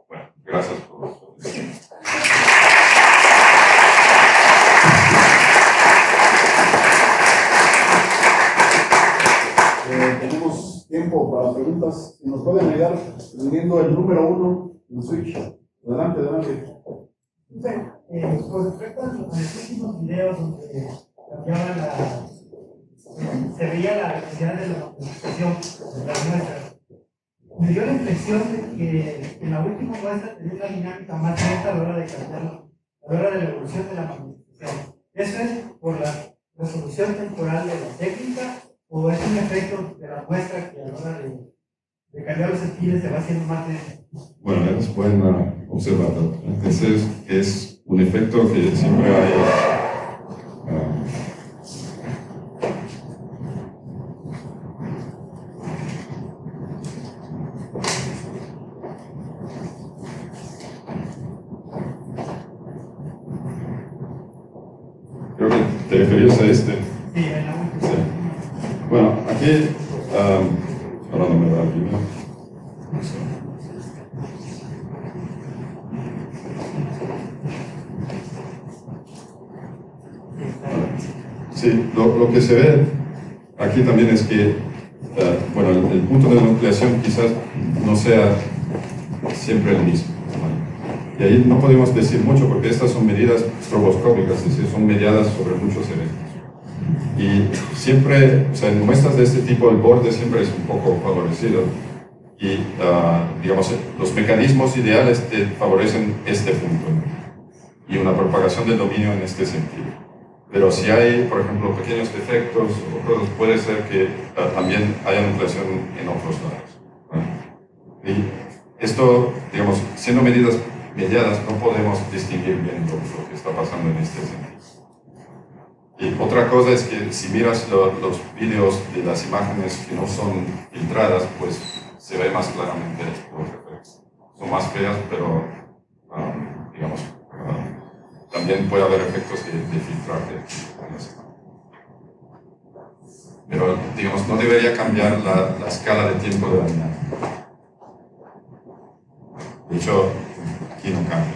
Bueno, gracias por su atención. Tenemos tiempo para preguntas. Si nos pueden ayudar poniendo el número 1 en switch. Adelante, adelante. Con respecto a los últimos videos donde cambiaban se veía la necesidad de la magnetización de las muestras, me dio la impresión de que en la última muestra tenía una dinámica más lenta a la hora de cambiarlo, a la hora de la evolución de la magnetización. ¿Eso es por la resolución temporal de la técnica o es un efecto de la muestra que a la hora de cambiar los espines se va haciendo más lento? Bueno, es buena observación. Entonces, es un efecto que siempre hay. Creo que te referías a este. Sí, en la última. Sí. Bueno, aquí. Ahora no me da el video. Sí, lo que se ve aquí también es que, bueno, el punto de nucleación quizás no sea siempre el mismo. Y ahí no podemos decir mucho porque estas son medidas estroboscópicas, es decir, son mediadas sobre muchos eventos. Y siempre, o sea, en muestras de este tipo, el borde siempre es un poco favorecido. Y, digamos, los mecanismos ideales te favorecen este punto, ¿no? Y una propagación del dominio en este sentido. Pero si hay, por ejemplo, pequeños defectos o cosas, puede ser que también haya nucleación en otros lados, ¿no? Y esto, digamos, siendo medidas mediadas, no podemos distinguir bien lo que está pasando en este sentido. Y otra cosa es que si miras los vídeos de las imágenes que no son filtradas, pues se ve más claramente los efectos. Son más feas, pero digamos, también puede haber efectos de filtrarte. Pero, digamos, no debería cambiar la escala de tiempo de la imagen. De hecho, aquí no cambia.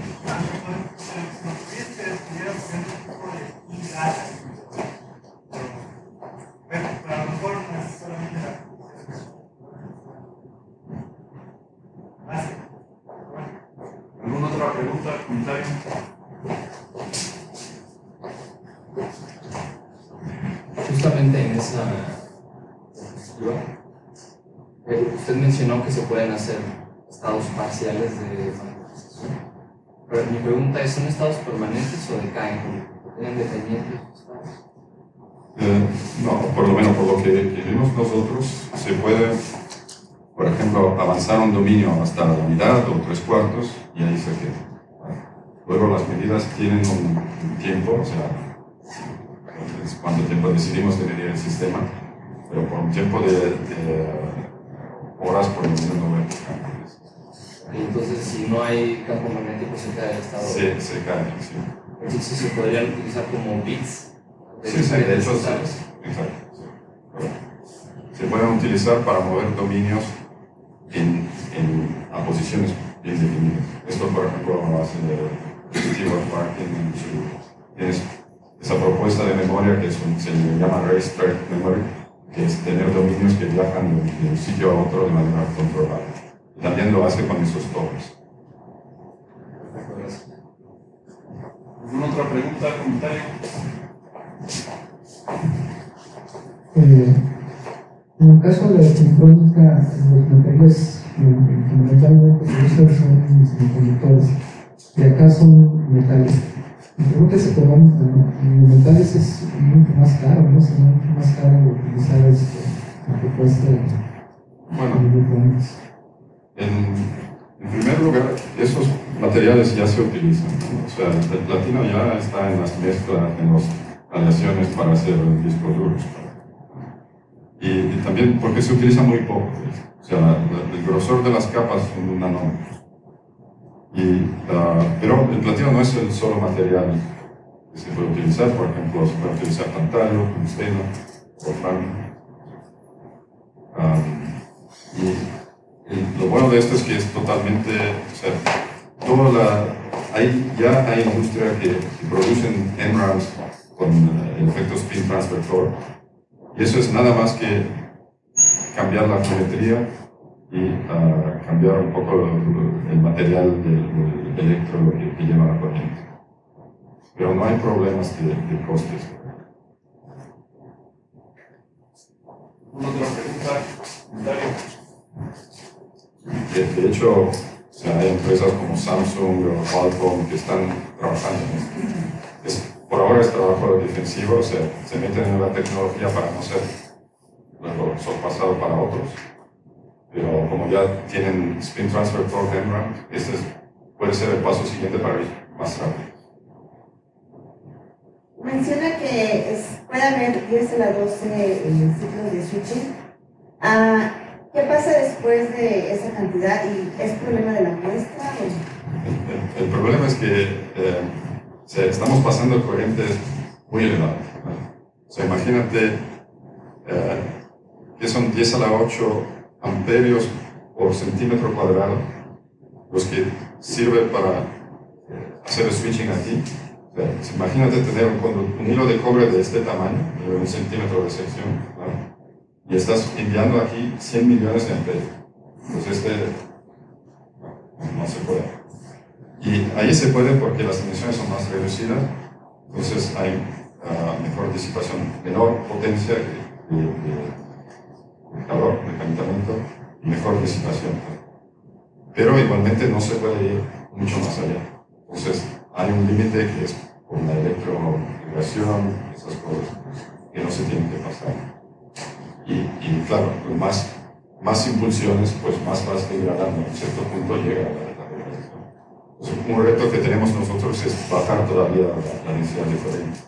¿Alguna otra pregunta, comentario? Justamente en esa diapositiva, usted mencionó que se pueden hacer estados parciales de magnetización. Pero mi pregunta es, ¿son estados permanentes o decaen? ¿Tienen dependientes los estados? No, por lo menos por lo que vimos nosotros, se puede, por ejemplo, avanzar un dominio hasta la mitad o 3/4 y ahí se queda. Luego las medidas tienen un tiempo, o sea, es cuánto tiempo decidimos de medir el sistema, pero por un tiempo de horas por lo menos no vemos cambios. Entonces, si no hay campo magnético, se cae el estado. Se cae, sí. Entonces, se podrían utilizar como bits. Sí, de hecho, exacto. Sí. Se pueden utilizar para mover dominios a posiciones bien definidas. Esto, por ejemplo, lo hace Stewart Parkin en su esa propuesta de memoria que se llama Race Track Memory, que es tener dominios que viajan de un sitio a otro de manera controlada. Y también lo hace con esos topos. ¿Alguna otra pregunta, comentario? En el caso de la electrónica, los materiales fundamentalmente que usan son semiconductores y acá son metales. Mi pregunta es que los metales es mucho más caro, ¿no? Es mucho más caro utilizar la propuesta de electrónicos. En primer lugar, esos materiales ya se utilizan, ¿no? O sea, el platino ya está en las mezclas, en las aleaciones para hacer discos duros. Y también porque se utiliza muy poco, o sea, el grosor de las capas son un nanómetro. Pero el platino no es el solo material que se puede utilizar, por ejemplo, se puede utilizar tantalio, tungsteno, wolframio. Y lo bueno de esto es que es totalmente, o sea, ya hay industria que producen MRAMs con el efecto spin transfer torque. Y eso es nada más que cambiar la geometría y cambiar un poco el material del electrodo que lleva la corriente. Pero no hay problemas de costes. ¿Alguna otra pregunta, comentario? De hecho, o sea, hay empresas como Samsung o Qualcomm que están trabajando en esto. Por ahora es trabajo defensivo, o sea, se meten en la tecnología para no ser luego sorpasado para otros. Pero como ya tienen Spin Transfer Torque MRAM, este puede ser el paso siguiente para ir más rápido. Menciona que puede haber 10 a la 12 ciclos de switching. ¿Qué pasa después de esa cantidad? ¿Y es problema de la muestra? El problema es que estamos pasando corrientes muy elevadas, ¿no? O sea, imagínate que son 10 a la 8 amperios por centímetro cuadrado los que sirven para hacer el switching aquí. Imagínate tener un hilo de cobre de este tamaño, de 1 centímetro de sección, ¿no? Y estás enviando aquí 100 millones de amperes. Entonces no se puede. Y ahí se puede porque las emisiones son más reducidas, entonces hay mejor disipación, menor potencia de calor, de calentamiento, y mejor disipación. Pero igualmente no se puede ir mucho más allá. Entonces hay un límite que es por la electromigración, esas cosas que no se tienen que pasar. Y claro, con más impulsiones, pues más vas degradando. A un cierto punto llega a la degradación. Entonces, un reto que tenemos nosotros es bajar todavía la densidad de corriente.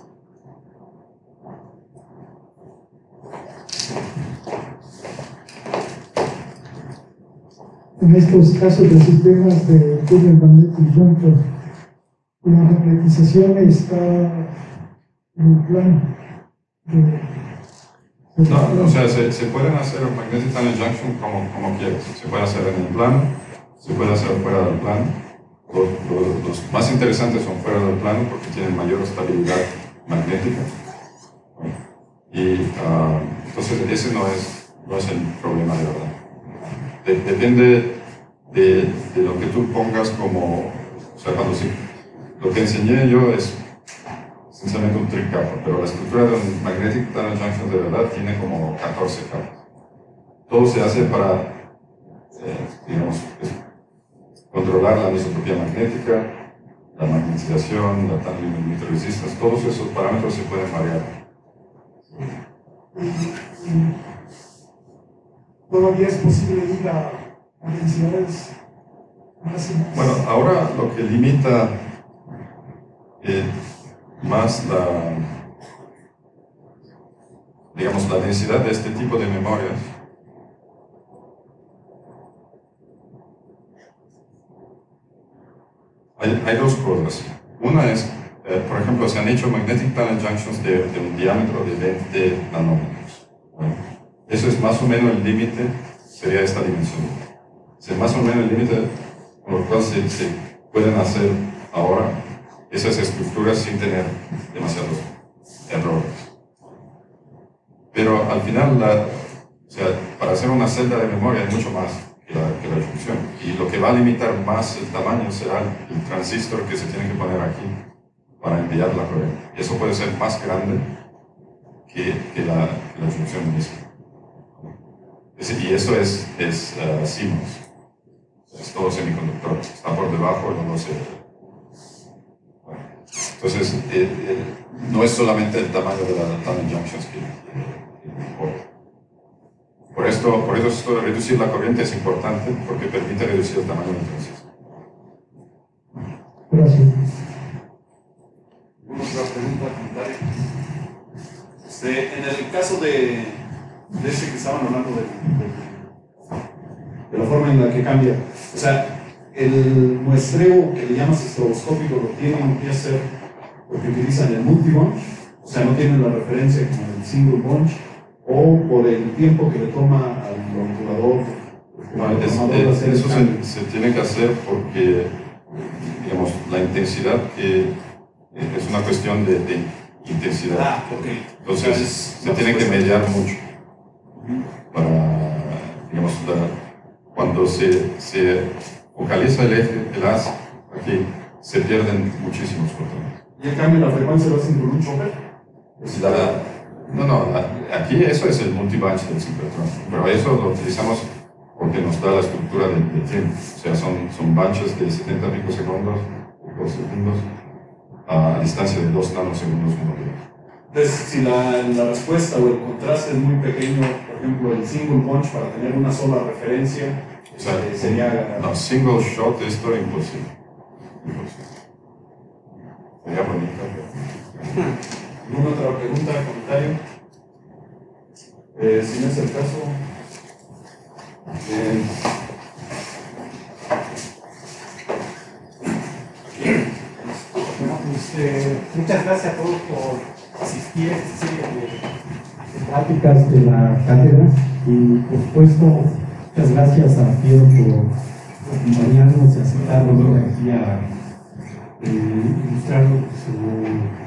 En estos casos de sistemas de túnel magnético junto, la magnetización está en el plano. No, o sea, se pueden hacer magnetic tunnel junction como quieras. Se puede hacer en el plano, se puede hacer fuera del plano. Los más interesantes son fuera del plano porque tienen mayor estabilidad magnética. Y entonces ese no es el problema de verdad. Depende de lo que tú pongas como, o sea, lo que enseñé yo es esencialmente un trick capa, pero la estructura de un magnetic tunnel junction de verdad tiene como 14 capas. Todo se hace para, digamos, controlar la anisotropía magnética, la magnetización, la tunnel limit resistance, todos esos parámetros se pueden variar. Todavía es posible ir a densidades máximas. Bueno, ahora lo que limita más digamos, la densidad de este tipo de memorias hay dos cosas. Una es, por ejemplo, se han hecho magnetic tunnel junctions de un diámetro de 20 nanómetros. Bueno, eso es más o menos el límite, sería esta dimensión. Es más o menos el límite con lo cual se pueden hacer ahora esas estructuras sin tener demasiados errores. Pero al final, o sea, para hacer una celda de memoria hay mucho más que la función. Y lo que va a limitar más el tamaño será el transistor que se tiene que poner aquí para enviar la corriente. Y eso puede ser más grande que la función misma. Y eso es CMOS. Es todo semiconductor. Está por debajo, no sé. Bueno, entonces, no es solamente el tamaño de la tunnel junctions que importa. Por eso esto de reducir la corriente es importante, porque permite reducir el tamaño del transistor. Gracias. ¿Alguna otra pregunta, comentario? En el caso de ese que estaban hablando de la forma en la que cambia, o sea, el muestreo que le llamas estroboscópico lo tienen que hacer porque utilizan el multibunch, o sea, no tienen la referencia como el single bunch, o por el tiempo que le toma al rotulador. Eso se tiene que hacer porque, digamos, la intensidad es una cuestión de intensidad. Okay. Entonces se tiene que mediar mucho para, digamos, cuando se focaliza el eje, el haz, aquí se pierden muchísimos fotones. ¿Y en cambio la frecuencia lo hacen con un chofer? Aquí eso es el multibunch del sincrotrón, pero eso lo utilizamos porque nos da la estructura del trim. O sea, son bunches de 70 picosegundos a distancia de 2 nanosegundos uno de ellos. Entonces, si la respuesta o el contraste es muy pequeño, por ejemplo, el single bunch para tener una sola referencia, o sea, sería... No, single shot, esto es imposible. Sería bonito. ¿Alguna otra pregunta, comentario? Si no es el caso... Muchas gracias a todos por asistir a esta serie de pláticas de la cátedra y por supuesto muchas gracias a Piero por acompañarnos y aceptar venir aquí ilustrar su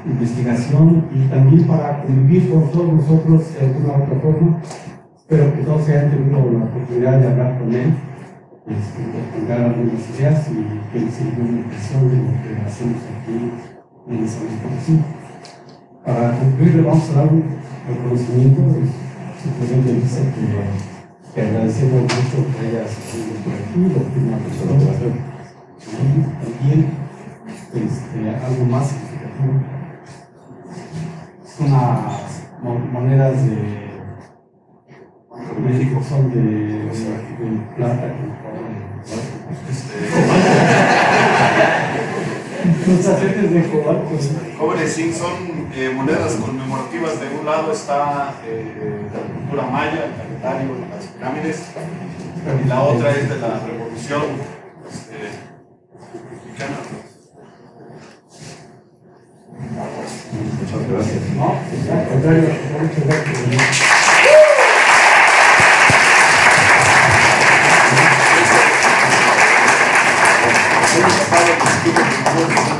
investigación y también para convivir con todos nosotros de alguna u otra forma. Espero que todos hayan tenido la oportunidad de hablar con él, de contar algunas ideas y que les sirva una impresión de lo que hacemos aquí en San Luis Potosí. Para concluir, le vamos a dar un reconocimiento. Simplemente dice que agradecemos mucho que haya asistido por aquí, lo que una persona va a hacer. También algo más significativo son unas monedas de México, son de plata los acetes de cobalto. Cobre zinc son monedas conmemorativas. De un lado está la cultura maya, el calendario, las pirámides, y la otra es de la revolución mexicana. Muchas gracias. No, al contrario, muchas gracias. Hemos pasado